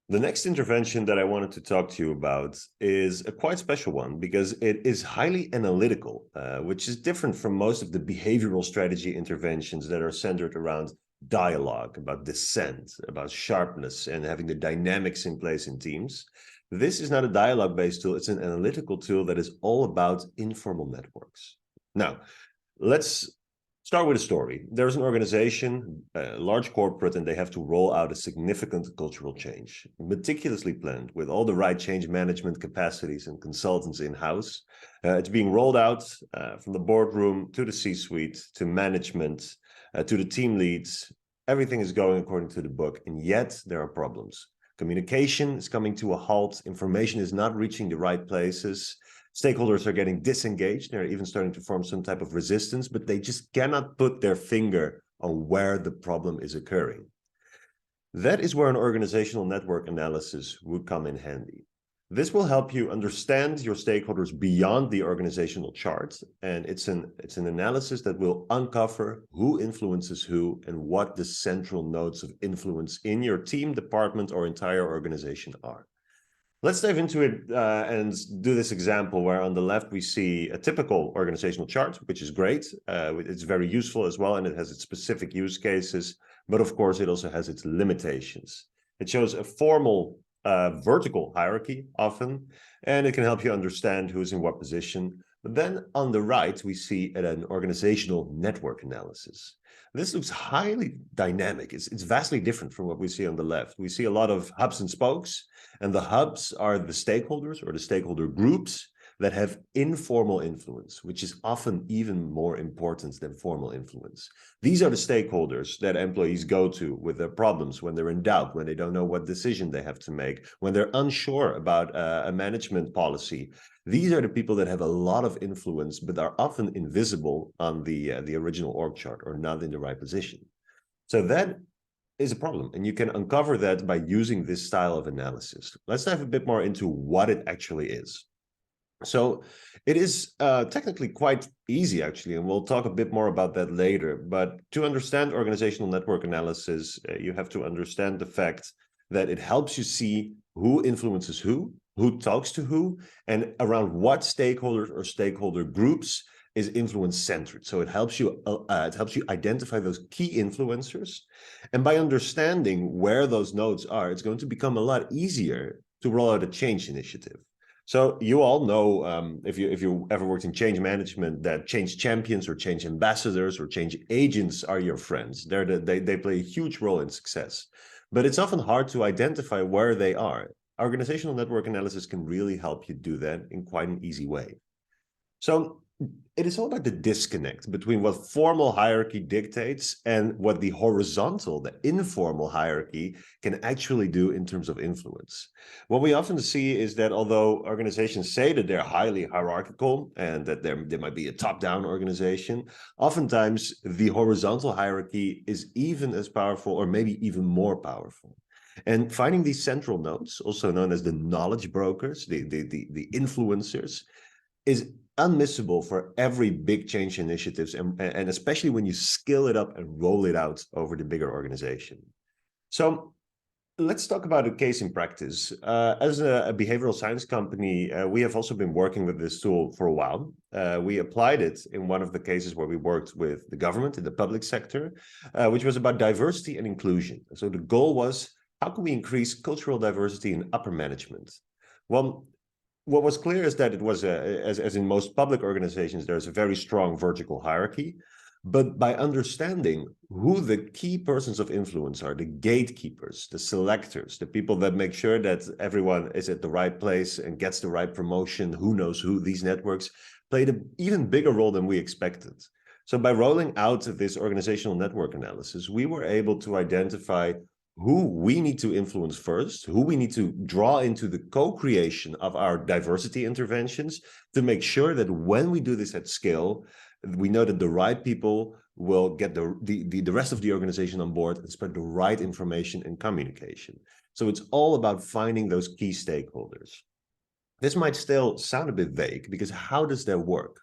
The next intervention that I wanted to talk to you about is a quite special one because it is highly analytical, which is different from most of the behavioral strategy interventions that are centered around dialogue, about dissent, about sharpness, and having the dynamics in place in teams. This is not a dialogue-based tool, it's an analytical tool that is all about informal networks. Now, let's start with a story. There's an organization, a large corporate, and they have to roll out a significant cultural change, meticulously planned with all the right change management capacities and consultants in-house. It's being rolled out from the boardroom to the C-suite, to management, to the team leads. Everything is going according to the book, and yet there are problems. Communication is coming to a halt. Information is not reaching the right places. Stakeholders are getting disengaged. They're even starting to form some type of resistance, but they just cannot put their finger on where the problem is occurring. That is where an organizational network analysis would come in handy. This will help you understand your stakeholders beyond the organizational chart, and it's an analysis that will uncover who influences who and what the central nodes of influence in your team, department, or entire organization are. Let's dive into it and do this example where on the left we see a typical organizational chart, which is great. It's very useful as well, and it has its specific use cases, but of course it also has its limitations. It shows a formal vertical hierarchy often, and it can help you understand who's in what position. But then on the right, we see an organizational network analysis. This looks highly dynamic. It's vastly different from what we see on the left. We see a lot of hubs and spokes, and the hubs are the stakeholders or the stakeholder groups that have informal influence, which is often even more important than formal influence. These are the stakeholders that employees go to with their problems, when they're in doubt, when they don't know what decision they have to make, when they're unsure about a management policy. These are the people that have a lot of influence, but are often invisible on the original org chart or not in the right position. So that is a problem, and you can uncover that by using this style of analysis. Let's dive a bit more into what it actually is. So it is technically quite easy, actually, and we'll talk a bit more about that later. But to understand organizational network analysis, you have to understand the fact that it helps you see who influences who talks to who, and around what stakeholders or stakeholder groups is influence centered. So it helps you identify those key influencers, and by understanding where those nodes are, it's going to become a lot easier to roll out a change initiative. So you all know, if you ever worked in change management, that change champions or change ambassadors or change agents are your friends. They play a huge role in success, but it's often hard to identify where they are. Organizational network analysis can really help you do that in quite an easy way. So it is all about the disconnect between what formal hierarchy dictates and what the horizontal, the informal hierarchy can actually do in terms of influence. What we often see is that although organizations say that they're highly hierarchical and that there might be a top-down organization, oftentimes the horizontal hierarchy is even as powerful or maybe even more powerful. And finding these central nodes, also known as the knowledge brokers, the influencers, is unmissable for every big change initiatives, and especially when you scale it up and roll it out over the bigger organization. So let's talk about a case in practice. As a behavioral science company, we have also been working with this tool for a while. We applied it in one of the cases where we worked with the government in the public sector, which was about diversity and inclusion. So the goal was, how can we increase cultural diversity in upper management? Well, what was clear is that it was, as in most public organizations, there's a very strong vertical hierarchy. But by understanding who the key persons of influence are, the gatekeepers, the selectors, the people that make sure that everyone is at the right place and gets the right promotion, who knows who, these networks played an even bigger role than we expected. So by rolling out this organizational network analysis, we were able to identify who we need to influence first, who we need to draw into the co-creation of our diversity interventions to make sure that when we do this at scale, we know that the right people will get the rest of the organization on board and spread the right information and communication. So it's all about finding those key stakeholders. This might still sound a bit vague, because how does that work?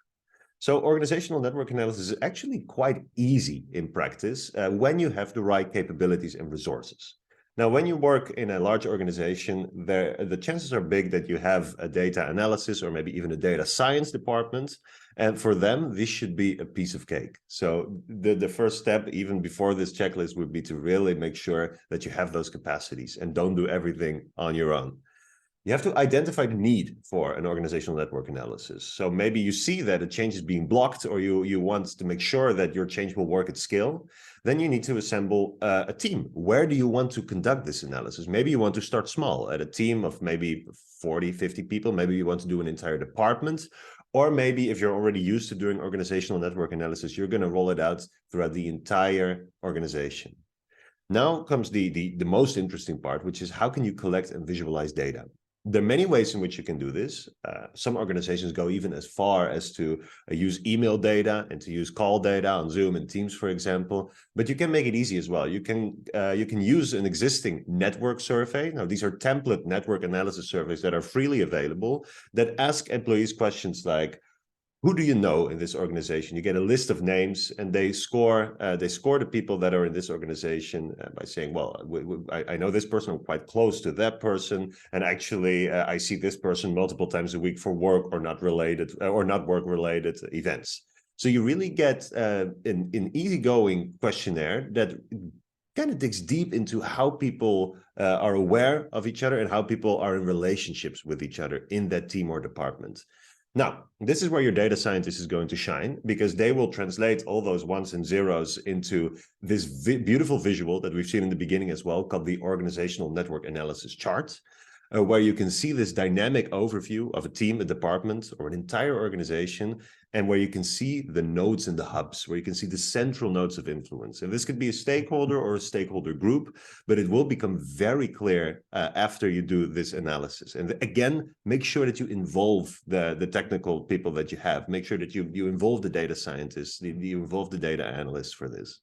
So organizational network analysis is actually quite easy in practice when you have the right capabilities and resources. Now, when you work in a large organization, the chances are big that you have a data analysis or maybe even a data science department. And for them, this should be a piece of cake. So the first step, even before this checklist, would be to really make sure that you have those capacities and don't do everything on your own. You have to identify the need for an organizational network analysis. So maybe you see that a change is being blocked, or you want to make sure that your change will work at scale. Then you need to assemble a team. Where do you want to conduct this analysis? Maybe you want to start small at a team of maybe 40, 50 people. Maybe you want to do an entire department. Or maybe if you're already used to doing organizational network analysis, you're going to roll it out throughout the entire organization. Now comes the most interesting part, which is how can you collect and visualize data? There are many ways in which you can do this. Some organizations go even as far as to use email data and to use call data on Zoom and Teams, for example. But you can make it easy as well. You can use an existing network survey. Now, these are template network analysis surveys that are freely available that ask employees questions like, who do you know in this organization? You get a list of names, and they score the people that are in this organization by saying, well, I know this person, I'm quite close to that person, and actually I see this person multiple times a week for work or not work related events. So you really get an easygoing questionnaire that kind of digs deep into how people are aware of each other and how people are in relationships with each other in that team or department. Now, this is where your data scientist is going to shine, because they will translate all those ones and zeros into this beautiful visual that we've seen in the beginning as well, called the organizational network analysis chart, where you can see this dynamic overview of a team, a department, or an entire organization, and where you can see the nodes and the hubs, where you can see the central nodes of influence. And this could be a stakeholder or a stakeholder group, but it will become very clear after you do this analysis. And again, make sure that you involve the technical people that you have. Make sure that you involve the data scientists, you involve the data analysts for this.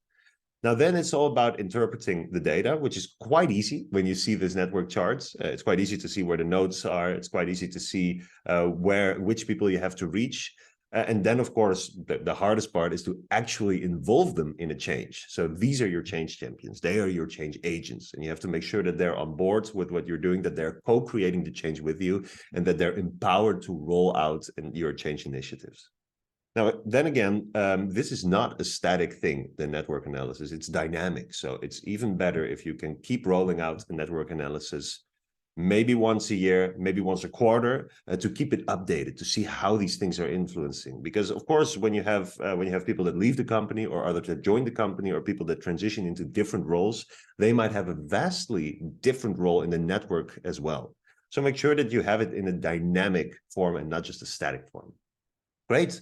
Now, then it's all about interpreting the data, which is quite easy when you see these network charts. It's quite easy to see where the nodes are. It's quite easy to see which people you have to reach. And then, of course, the hardest part is to actually involve them in a change. So these are your change champions. They are your change agents. And you have to make sure that they're on board with what you're doing, that they're co-creating the change with you, and that they're empowered to roll out your change initiatives. Now, then again, this is not a static thing, the network analysis. It's dynamic. So it's even better if you can keep rolling out a network analysis, maybe once a year, maybe once a quarter, to keep it updated, to see how these things are influencing. Because, of course, when you have people that leave the company, or others that join the company, or people that transition into different roles, they might have a vastly different role in the network as well. So make sure that you have it in a dynamic form and not just a static form. Great.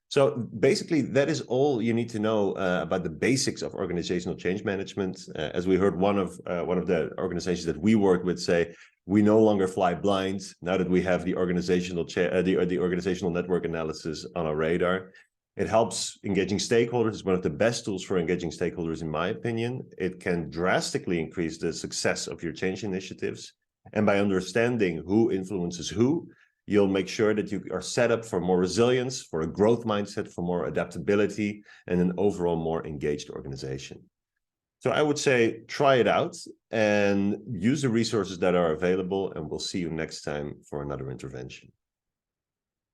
So basically, that is all you need to know about the basics of organizational change management. As we heard one of the organizations that we work with say, we no longer fly blind now that we have the organizational network analysis on our radar. It helps engaging stakeholders. It's one of the best tools for engaging stakeholders, in my opinion. It can drastically increase the success of your change initiatives. And by understanding who influences who, you'll make sure that you are set up for more resilience, for a growth mindset, for more adaptability, and an overall more engaged organization. So I would say try it out and use the resources that are available, and we'll see you next time for another intervention.